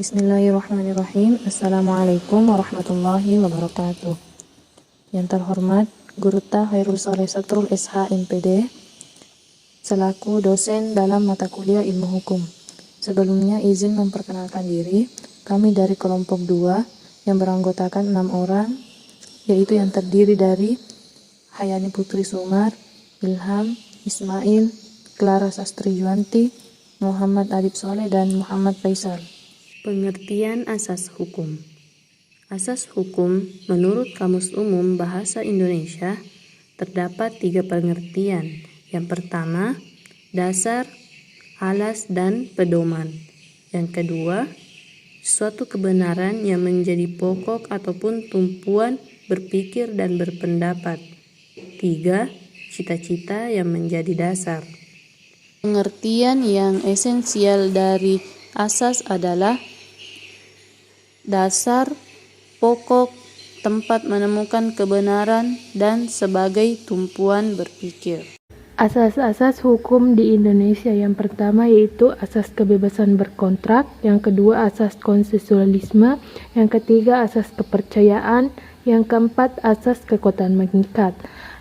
Bismillahirrahmanirrahim. Assalamualaikum warahmatullahi wabarakatuh. Yang terhormat Guru Ta Khairul Soleh Satrul SH MPD selaku dosen dalam mata kuliah ilmu hukum. Sebelumnya izin memperkenalkan diri. Kami dari kelompok 2 yang beranggotakan 6 orang, yaitu yang terdiri dari Hayani Putri Sumar, Ilham, Ismail, Clara Sastri Juanti, Muhammad Adib Soleh, dan Muhammad Faisal. Pengertian asas hukum. Asas hukum menurut Kamus Umum Bahasa Indonesia terdapat 3 pengertian. Yang pertama, dasar, alas, dan pedoman. Yang kedua, suatu kebenaran yang menjadi pokok ataupun tumpuan berpikir dan berpendapat. 3, cita-cita yang menjadi dasar. Pengertian yang esensial dari asas adalah dasar, pokok, tempat menemukan kebenaran, dan sebagai tumpuan berpikir. Asas-asas hukum di Indonesia yang pertama yaitu asas kebebasan berkontrak, yang kedua asas konsensualisme, yang ketiga asas kepercayaan, yang keempat asas kekuatan mengikat,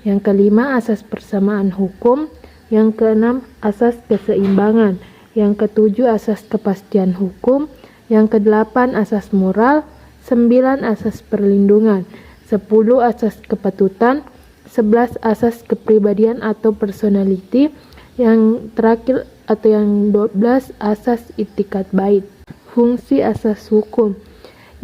yang kelima asas persamaan hukum, yang keenam asas keseimbangan, yang ketujuh asas kepastian hukum, yang kedelapan asas moral, 9 asas perlindungan, 10 asas kepatutan, 11 asas kepribadian atau personality, yang terakhir atau yang 12 asas itikat baik. Fungsi asas hukum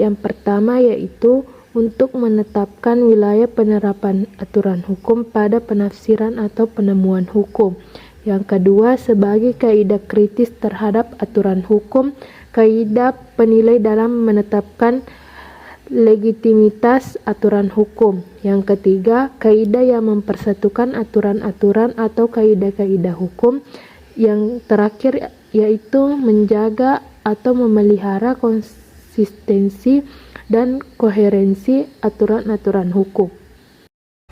yang pertama yaitu untuk menetapkan wilayah penerapan aturan hukum pada penafsiran atau penemuan hukum. Yang kedua, sebagai kaidah kritis terhadap aturan hukum, kaidah penilai dalam menetapkan legitimitas aturan hukum. Yang ketiga, kaidah yang mempersatukan aturan-aturan atau kaidah-kaidah hukum. Yang terakhir yaitu menjaga atau memelihara konsistensi dan koherensi aturan-aturan hukum.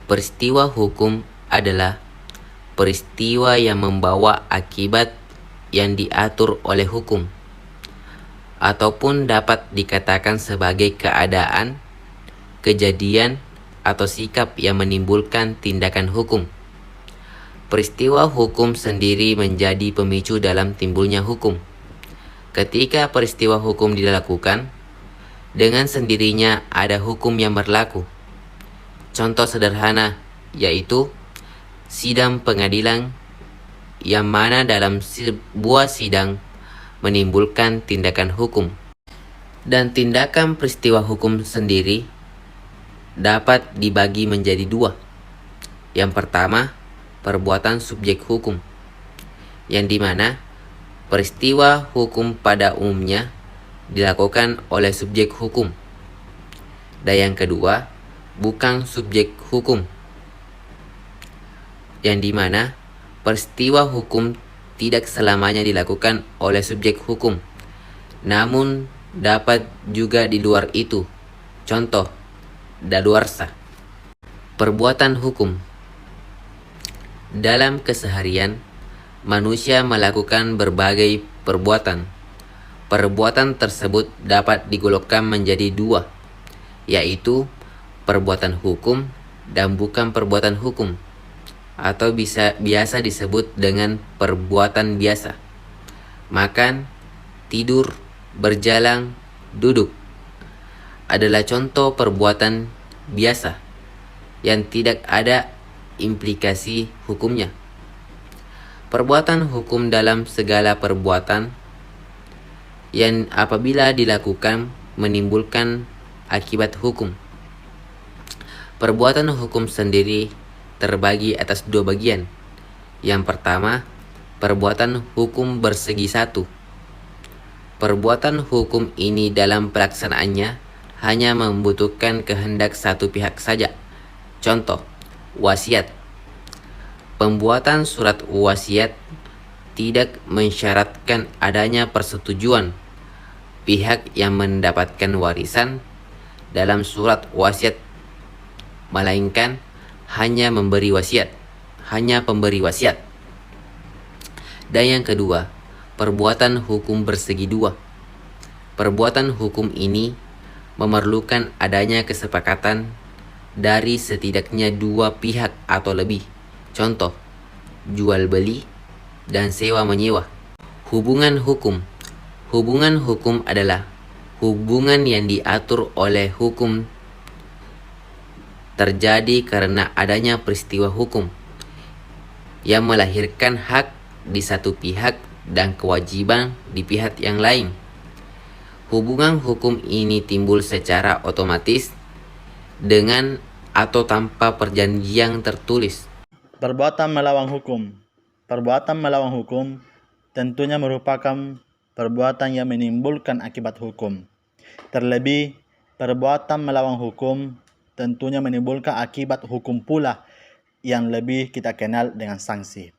Peristiwa hukum adalah peristiwa yang membawa akibat yang diatur oleh hukum, ataupun dapat dikatakan sebagai keadaan, kejadian, atau sikap yang menimbulkan tindakan hukum. Peristiwa hukum sendiri menjadi pemicu dalam timbulnya hukum. Ketika peristiwa hukum dilakukan, dengan sendirinya ada hukum yang berlaku. Contoh sederhana yaitu sidang pengadilan, yang mana dalam sebuah sidang menimbulkan tindakan hukum. Dan tindakan peristiwa hukum sendiri dapat dibagi menjadi 2. Yang pertama, perbuatan subjek hukum, yang dimana peristiwa hukum pada umumnya dilakukan oleh subjek hukum. Dan yang kedua, bukan subjek hukum, yang dimana peristiwa hukum tidak selamanya dilakukan oleh subjek hukum, namun dapat juga di luar itu. Contoh, daluarsa. Perbuatan hukum. Dalam keseharian, manusia melakukan berbagai perbuatan. Perbuatan tersebut dapat digolongkan menjadi 2, yaitu perbuatan hukum dan bukan perbuatan hukum, atau biasa disebut dengan perbuatan biasa. Makan, tidur, berjalan, duduk adalah contoh perbuatan biasa yang tidak ada implikasi hukumnya. Perbuatan hukum dalam segala perbuatan yang apabila dilakukan menimbulkan akibat hukum. Perbuatan hukum sendiri terbagi atas 2 bagian. Yang pertama, perbuatan hukum bersegi satu. Perbuatan hukum ini dalam pelaksanaannya hanya membutuhkan kehendak satu pihak saja. Contoh, wasiat. Pembuatan surat wasiat tidak mensyaratkan adanya persetujuan pihak yang mendapatkan warisan dalam surat wasiat, melainkan hanya pemberi wasiat. Dan yang kedua, perbuatan hukum bersegi 2. Perbuatan hukum ini memerlukan adanya kesepakatan dari setidaknya dua pihak atau lebih. Contoh, jual beli dan sewa menyewa. Hubungan hukum. Hubungan hukum adalah hubungan yang diatur oleh hukum terjadi karena adanya peristiwa hukum yang melahirkan hak di satu pihak dan kewajiban di pihak yang lain. Hubungan hukum ini timbul secara otomatis dengan atau tanpa perjanjian tertulis. Perbuatan melawan hukum. Perbuatan melawan hukum tentunya merupakan perbuatan yang menimbulkan akibat hukum. Terlebih, perbuatan melawan hukum tentunya menimbulkan akibat hukum pula yang lebih kita kenal dengan sanksi.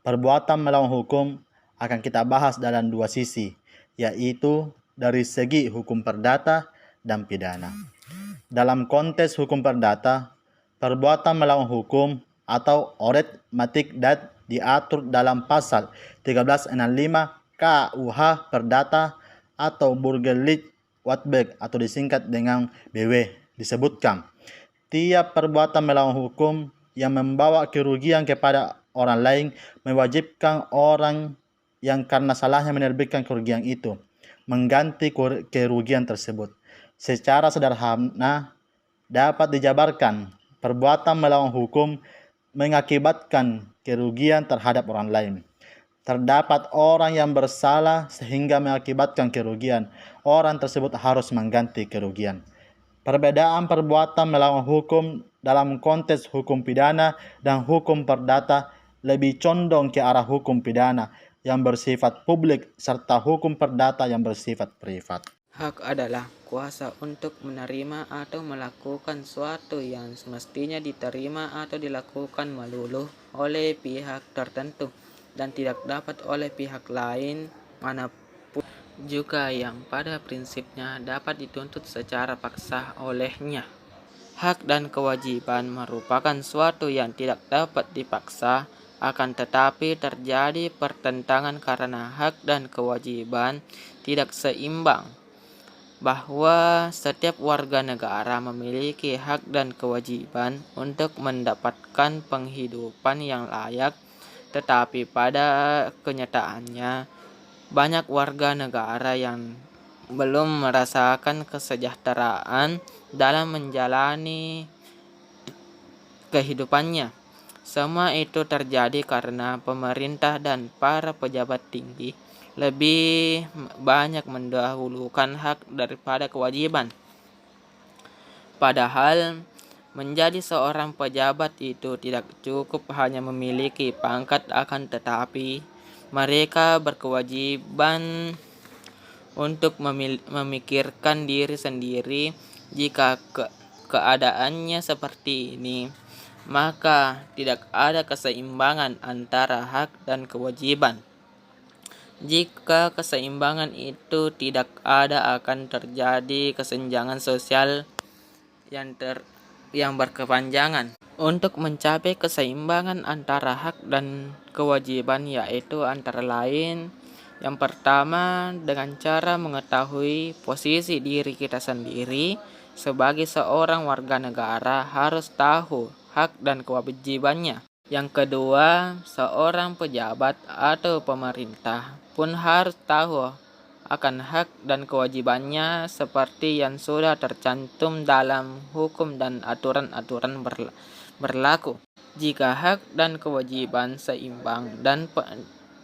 Perbuatan melawan hukum akan kita bahas dalam dua sisi, yaitu dari segi hukum perdata dan pidana. Dalam konteks hukum perdata, perbuatan melawan hukum atau oret matik dat diatur dalam pasal 1365 KUH Perdata atau Burgerlijk Wetboek atau disingkat dengan BW. Disebutkan, tiap perbuatan melawan hukum yang membawa kerugian kepada orang lain mewajibkan orang yang karena salahnya menerbitkan kerugian itu mengganti kerugian tersebut. Secara sederhana dapat dijabarkan, perbuatan melawan hukum mengakibatkan kerugian terhadap orang lain. Terdapat orang yang bersalah sehingga mengakibatkan kerugian. Orang tersebut harus mengganti kerugian. Perbedaan perbuatan melawan hukum dalam konteks hukum pidana dan hukum perdata lebih condong ke arah hukum pidana yang bersifat publik serta hukum perdata yang bersifat privat. Hak adalah kuasa untuk menerima atau melakukan suatu yang semestinya diterima atau dilakukan melulu oleh pihak tertentu dan tidak dapat oleh pihak lain manapun juga yang pada prinsipnya dapat dituntut secara paksa olehnya. Hak dan kewajiban merupakan suatu yang tidak dapat dipaksa, akan tetapi terjadi pertentangan karena hak dan kewajiban tidak seimbang, bahwa setiap warga negara memiliki hak dan kewajiban untuk mendapatkan penghidupan yang layak, tetapi pada kenyataannya banyak warga negara yang belum merasakan kesejahteraan dalam menjalani kehidupannya. Semua itu terjadi karena pemerintah dan para pejabat tinggi lebih banyak mendahulukan hak daripada kewajiban. Padahal menjadi seorang pejabat itu tidak cukup hanya memiliki pangkat, akan tetapi mereka berkewajiban untuk memikirkan diri sendiri. Jika keadaannya seperti ini, maka tidak ada keseimbangan antara hak dan kewajiban. Jika keseimbangan itu tidak ada, akan terjadi kesenjangan sosial yang berkepanjangan. Untuk mencapai keseimbangan antara hak dan kewajiban, yaitu antara lain, yang pertama, dengan cara mengetahui posisi diri kita sendiri sebagai seorang warga negara, harus tahu hak dan kewajibannya. Yang kedua, seorang pejabat atau pemerintah pun harus tahu akan hak dan kewajibannya seperti yang sudah tercantum dalam hukum dan aturan-aturan berlaku. Jika hak dan kewajiban seimbang dan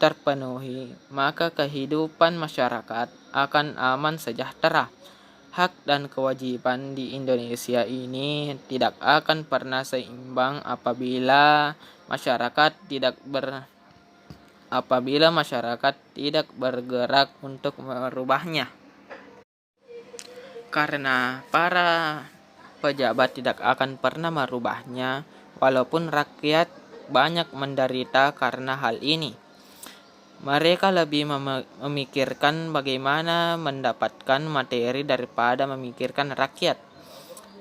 terpenuhi, maka kehidupan masyarakat akan aman sejahtera. Hak dan kewajiban di Indonesia ini tidak akan pernah seimbang apabila masyarakat tidak bergerak untuk merubahnya. Karena para pejabat tidak akan pernah merubahnya, walaupun rakyat banyak menderita karena hal ini. Mereka lebih memikirkan bagaimana mendapatkan materi daripada memikirkan rakyat.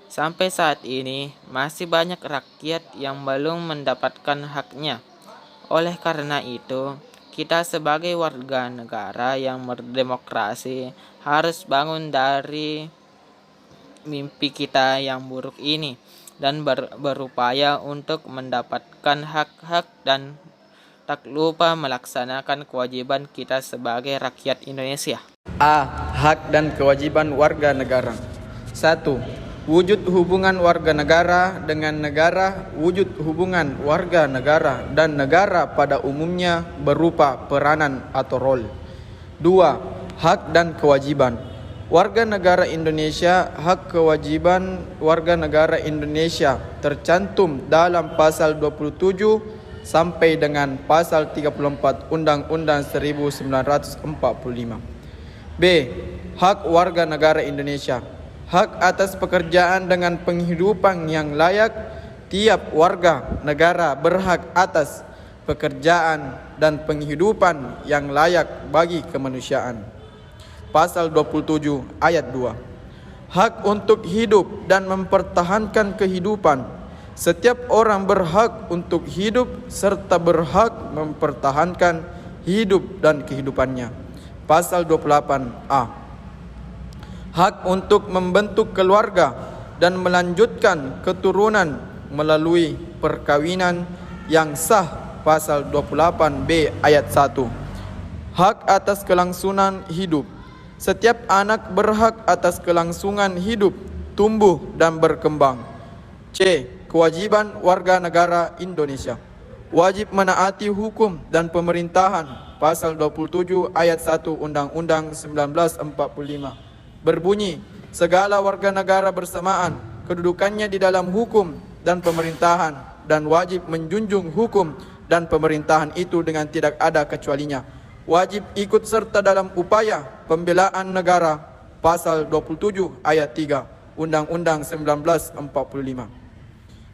Sampai saat ini, masih banyak rakyat yang belum mendapatkan haknya. Oleh karena itu, Kita sebagai warga negara yang berdemokrasi harus bangun dari mimpi kita yang buruk ini dan berupaya untuk mendapatkan hak-hak dan tak lupa melaksanakan kewajiban kita sebagai rakyat Indonesia. A. Hak dan kewajiban warga negara. 1. Wujud hubungan warga negara dengan negara. Wujud hubungan warga negara dan negara pada umumnya berupa peranan atau role. 2. Hak dan kewajiban warga negara Indonesia. Hak kewajiban warga negara Indonesia tercantum dalam pasal 27 sampai dengan pasal 34 Undang-Undang 1945. B. Hak warga negara Indonesia. Hak atas pekerjaan dengan penghidupan yang layak. Tiap warga negara berhak atas pekerjaan dan penghidupan yang layak bagi kemanusiaan. Pasal 27 ayat 2. Hak untuk hidup dan mempertahankan kehidupan. Setiap orang berhak untuk hidup serta berhak mempertahankan hidup dan kehidupannya. Pasal 28A. Hak untuk membentuk keluarga dan melanjutkan keturunan melalui perkawinan yang sah. Pasal 28B ayat 1. Hak atas kelangsungan hidup. Setiap anak berhak atas kelangsungan hidup, tumbuh dan berkembang. C. Kewajiban warga negara Indonesia. Wajib menaati hukum dan pemerintahan. Pasal 27 ayat 1 Undang-Undang 1945. Berbunyi, segala warga negara bersamaan kedudukannya di dalam hukum dan pemerintahan dan wajib menjunjung hukum dan pemerintahan itu dengan tidak ada kecualinya. Wajib ikut serta dalam upaya pembelaan negara. Pasal 27 ayat 3 Undang-Undang 1945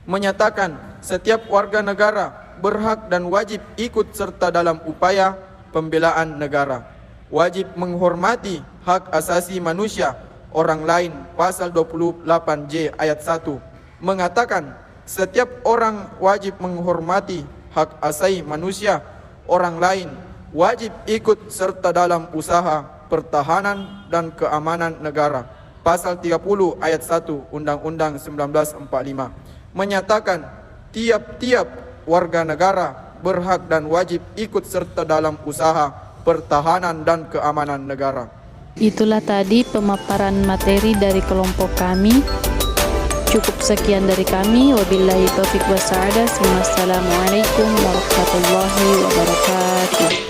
menyatakan setiap warga negara berhak dan wajib ikut serta dalam upaya pembelaan negara. Wajib menghormati hak asasi manusia orang lain. Pasal 28J ayat 1 mengatakan setiap orang wajib menghormati hak asasi manusia orang lain, wajib ikut serta dalam usaha pertahanan dan keamanan negara. Pasal 30 ayat 1 Undang-Undang 1945 menyatakan tiap-tiap warga negara berhak dan wajib ikut serta dalam usaha pertahanan dan keamanan negara. Itulah tadi pemaparan materi dari kelompok kami. Cukup sekian dari kami. Wabillahi taufiq wa sa'adah. Wassalamualaikum warahmatullahi wabarakatuh.